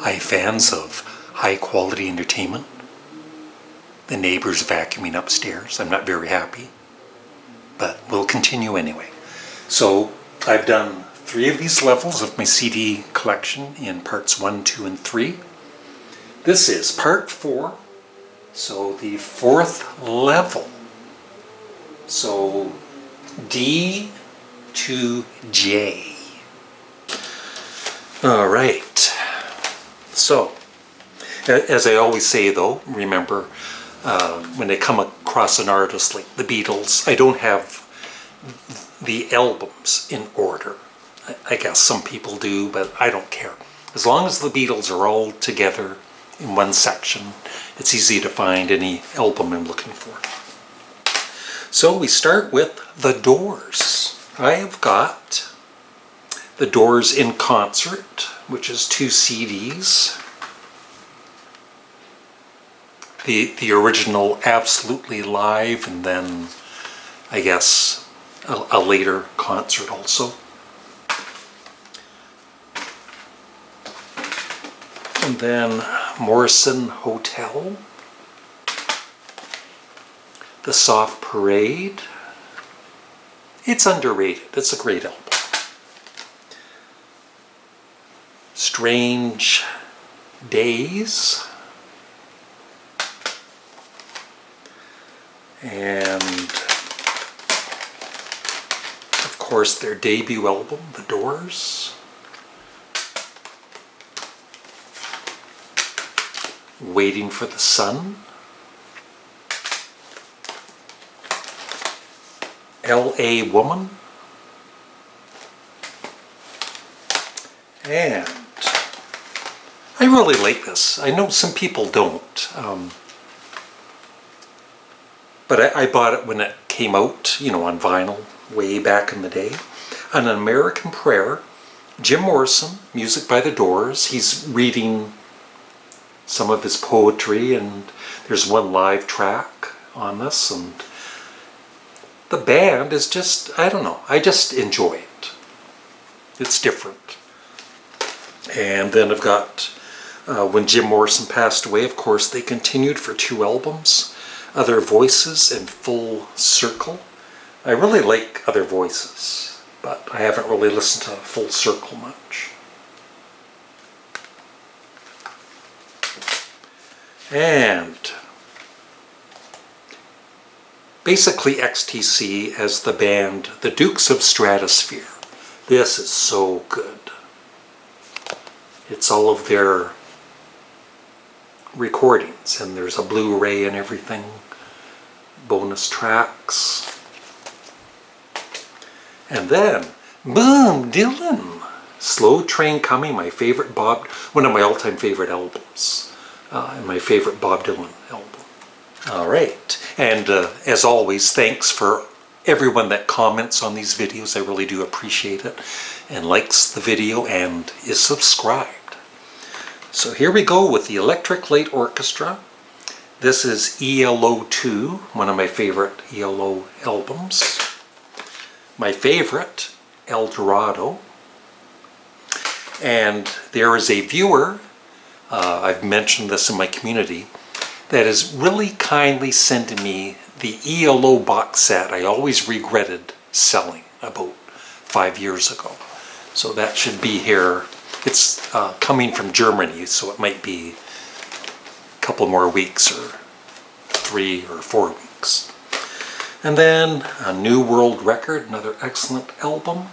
I fans of high quality entertainment. The neighbors vacuuming upstairs. I'm not very happy, but we'll continue anyway. So I've done 3 of these levels of my CD collection in parts 1, 2, and 3. This is part 4, so the 4th level. So D to J. All right. So, as I always say though, remember, when I come across an artist like the Beatles, I don't have the albums in order. I guess some people do, but I don't care. As long as the Beatles are all together in one section, it's easy to find any album I'm looking for. So we start with The Doors. I have got The Doors in Concert, which is 2 CDs. The original Absolutely Live, and then I guess a later concert also. And then Morrison Hotel, The Soft Parade. It's underrated. It's a great album. Strange Days. And of course their debut album, The Doors. Waiting for the Sun. L.A. Woman. And I really like this. I know some people don't. But I bought it when it came out, you know, on vinyl way back in the day. An American Prayer. Jim Morrison, music by The Doors. He's reading some of his poetry, and there's one live track on this, and the band is just, I don't know, I just enjoy it. It's different. And then I've got, when Jim Morrison passed away, of course, they continued for 2 albums, Other Voices and Full Circle. I really like Other Voices, but I haven't really listened to Full Circle much. And basically XTC as the band The Dukes of Stratosphere. This is so good. It's all of their recordings, and there's a Blu-ray and everything, bonus tracks. And then, boom, Dylan. Slow Train Coming, my favorite one of my all-time favorite albums. And my favorite Bob Dylan album. All right, and as always, thanks for everyone that comments on these videos. I really do appreciate it, and likes the video and is subscribed. So here we go with the Electric Light Orchestra. This is ELO 2, one of my favorite ELO albums. My favorite, El Dorado. And there is a viewer, I've mentioned this in my community, that is really kindly sending me the ELO box set I always regretted selling about 5 years ago. So that should be here. It's coming from Germany, so it might be a couple more weeks, or 3 or 4 weeks. And then a New World Record, another excellent album.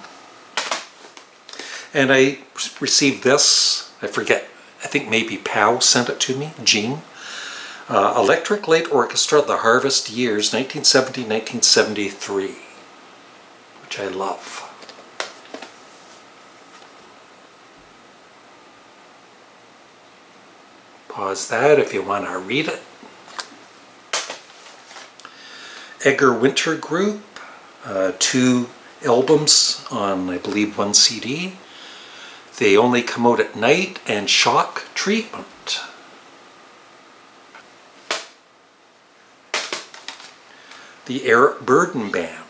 And I received this, I forget, I think maybe Pow sent it to me, Gene. Electric Light Orchestra, The Harvest Years, 1970-1973, which I love. Pause that if you want to read it. Edgar Winter Group, 2 albums on, I believe, 1 CD. They Only Come Out at Night and Shock Treatment. The Eric Burdon Band,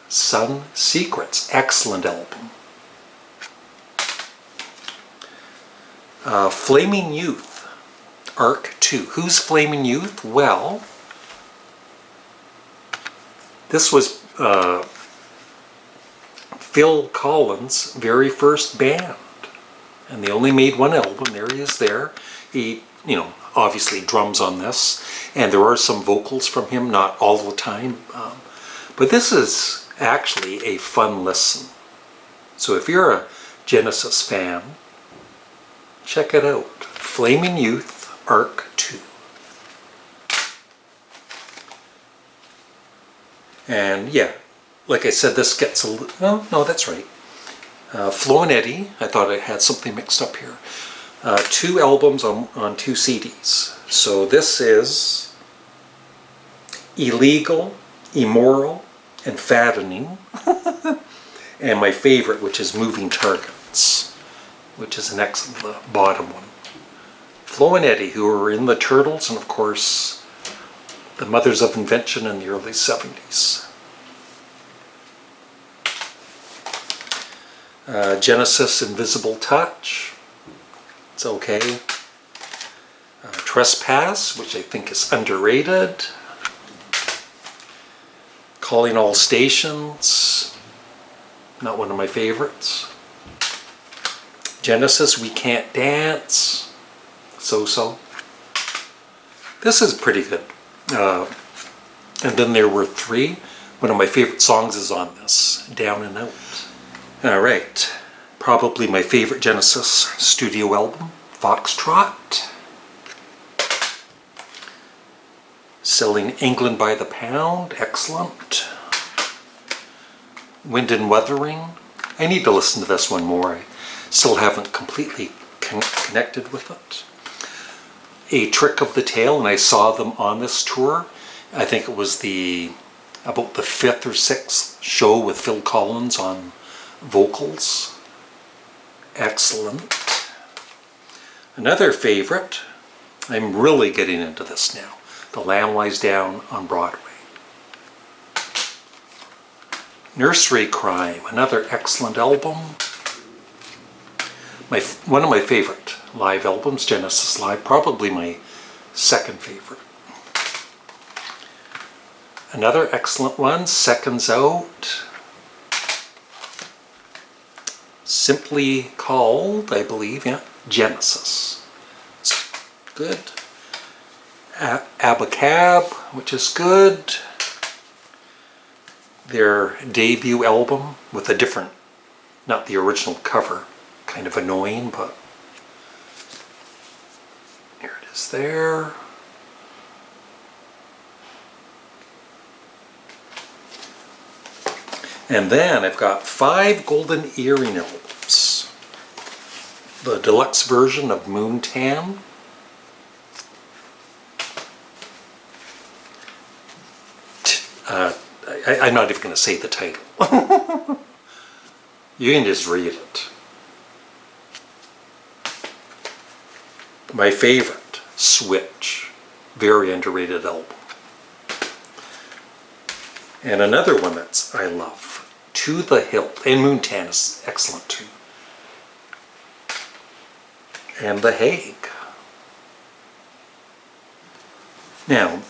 Sun Secrets, excellent album. Flaming Youth, Arc 2. Who's Flaming Youth? Well, this was Phil Collins' very first band. And they only made one album. There he is there. He, obviously drums on this. And there are some vocals from him, not all the time. But this is actually a fun listen. So if you're a Genesis fan, check it out. Flaming Youth, Arc 2. And yeah, like I said, this gets a little... Oh, no, that's right. Flo and Eddie, I thought I had something mixed up here. 2 albums on 2 CDs. So this is Illegal, Immoral, and Fattening. And my favorite, which is Moving Targets, which is an excellent bottom one. Flo and Eddie, who were in the Turtles, and of course, the mothers of invention in the early 70s. Genesis Invisible Touch, it's okay. Trespass, which I think is underrated. Calling All Stations, not one of my favorites. Genesis We Can't Dance, so-so. This is pretty good. And then there were 3. One of my favorite songs is on this, Down and Out. Alright, probably my favorite Genesis studio album, Foxtrot. Selling England by the Pound, excellent. Wind and Wuthering. I need to listen to this one more. I still haven't completely connected with it. A Trick of the Tail, and I saw them on this tour. I think it was about the 5th or 6th show with Phil Collins on vocals. Excellent. Another favorite, I'm really getting into this now, The Lamb Lies Down on Broadway. Nursery Crime, another excellent album. One of my favorite live albums, Genesis Live, probably my second favorite. Another excellent one, Seconds Out. Simply called, I believe, yeah, Genesis. It's good. Abacab, which is good. Their debut album with a different, not the original cover, kind of annoying, but here it is there. And then I've got 5 Golden Earring albums. The deluxe version of Moon Tan. I'm not even going to say the title. You can just read it. My favorite, Switch. Very underrated album. And another one that I love, To the Hilt. And Moon Tan is excellent too. And The Hague. Now,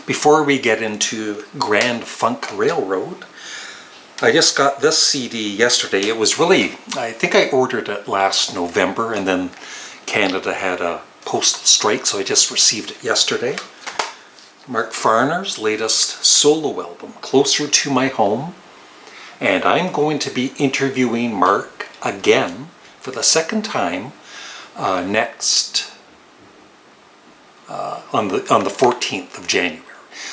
before we get into Grand Funk Railroad, I just got this CD yesterday. It was really, I think I ordered it last November, and then Canada had a postal strike, so I just received it yesterday. Mark Farner's latest solo album, Closer to My Home. And I'm going to be interviewing Mark again for the second time next on the 14th of January.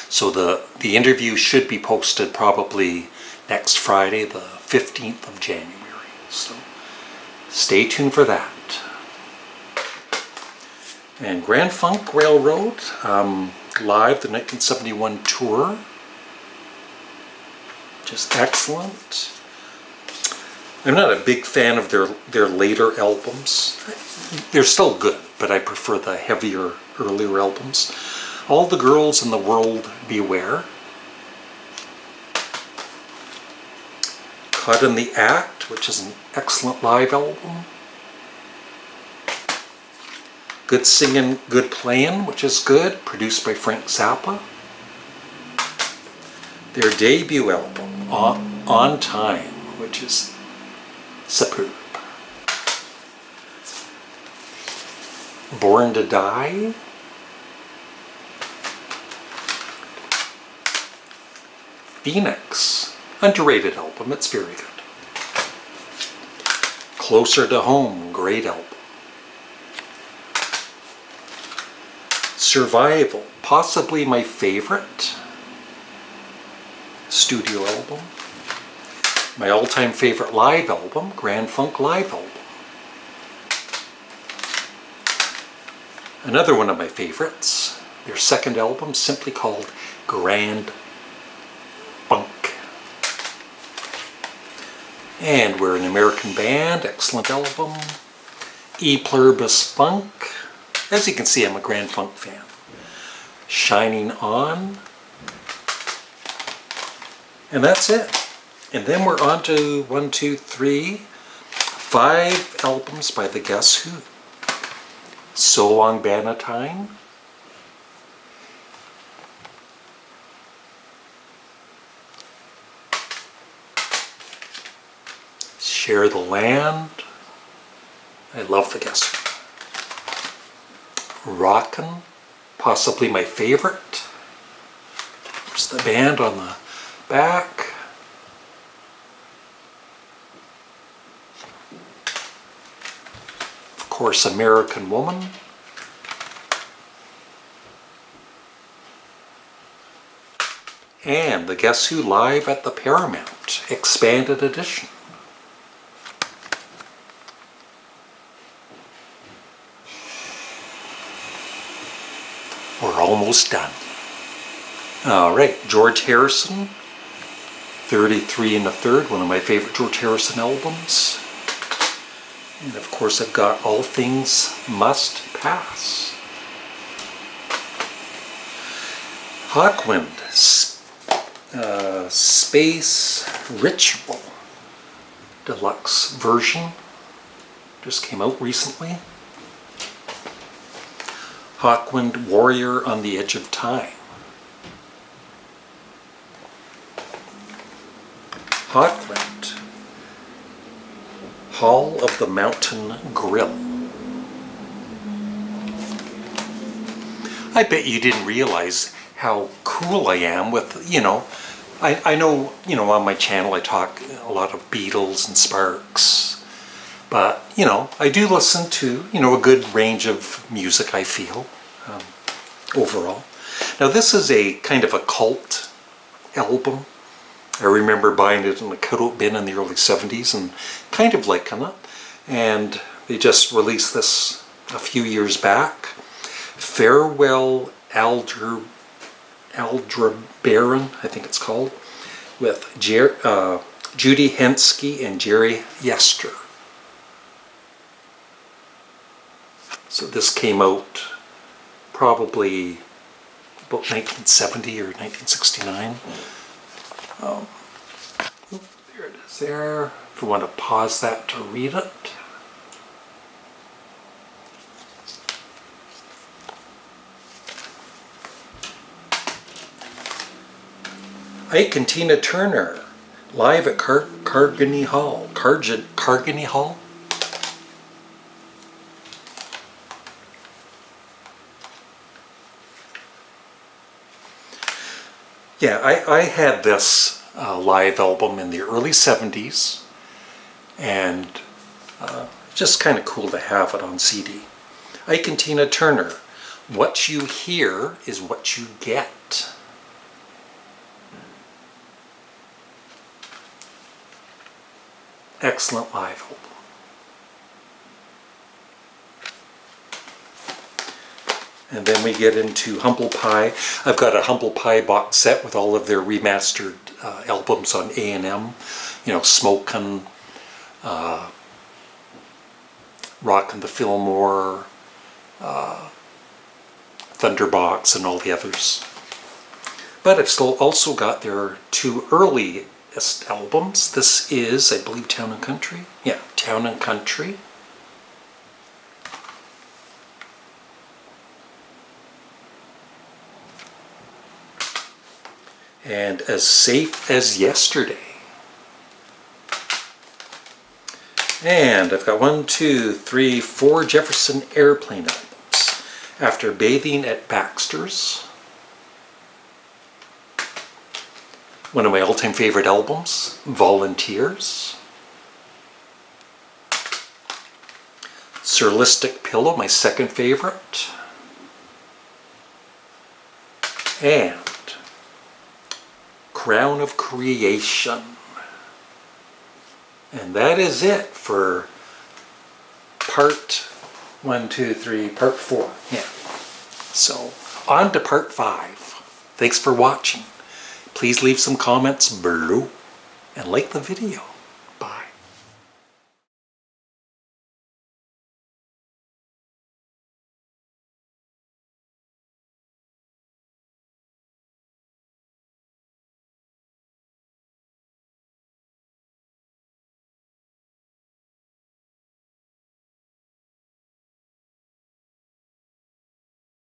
So the interview should be posted probably next Friday, the 15th of January. So stay tuned for that. And Grand Funk Railroad, live, the 1971 tour. Just excellent. I'm not a big fan of their later albums. They're still good, but I prefer the heavier, earlier albums. All the Girls in the World Beware. Caught in the Act, which is an excellent live album. Good Singing, Good Playing, which is good, produced by Frank Zappa. Their debut album, On Time, which is superb. Born to Die. Phoenix, underrated album, it's very good. Closer to Home, great album. Survival, possibly my favorite studio album. My all-time favorite live album, Grand Funk Live album. Another one of my favorites, their second album, simply called Grand Funk. And we're an American band, excellent album. E Pluribus Funk. As you can see, I'm a Grand Funk fan. Shining On. And that's it. And then we're on to 5 albums by the Guess Who. So Long Bannatyne. Share the Land. I love the Guess Who. Rockin', possibly my favorite. There's the band on the back. Of course, American Woman. And the Guess Who Live at the Paramount, Expanded Edition. We're almost done. All right, George Harrison, 33 1/3, one of my favorite George Harrison albums. And of course I've got All Things Must Pass. Hawkwind, Space Ritual, deluxe version, just came out recently. Hawkwind, Warrior on the Edge of Time. Hawkwind, Hall of the Mountain Grill. I bet you didn't realize how cool I am with, I know, on my channel I talk a lot of Beatles and Sparks, but, I do listen to, a good range of music, I feel, overall. Now this is a kind of a cult album. I remember buying it in a cutout bin in the early 70s and kind of liking it. And they just released this a few years back. Farewell Aldebaran, I think it's called, with Judy Henske and Jerry Yester. So this came out probably about 1970 or 1969. There it is there. If you want to pause that to read it. Ike and Tina Turner, live at Carnegie Hall. Carnegie Hall? Yeah, I had this live album in the early 70s, and just kind of cool to have it on CD. Ike and Tina Turner, what you hear is what you get. Excellent live album. And then we get into Humble Pie. I've got a Humble Pie box set with all of their remastered albums on A&M. Smokin', Rockin' the Fillmore, Thunderbox, and all the others. But I've still also got their 2 earliest albums. This is, I believe, Town and Country. Yeah, Town and Country. and As Safe as Yesterday. And I've got 4 Jefferson Airplane albums. After Bathing at Baxter's. One of my all-time favorite albums, Volunteers. Surlistic Pillow, my second favorite. And Crown of Creation. And that is it for part 4. Yeah. So, on to part 5. Thanks for watching. Please leave some comments below and like the video.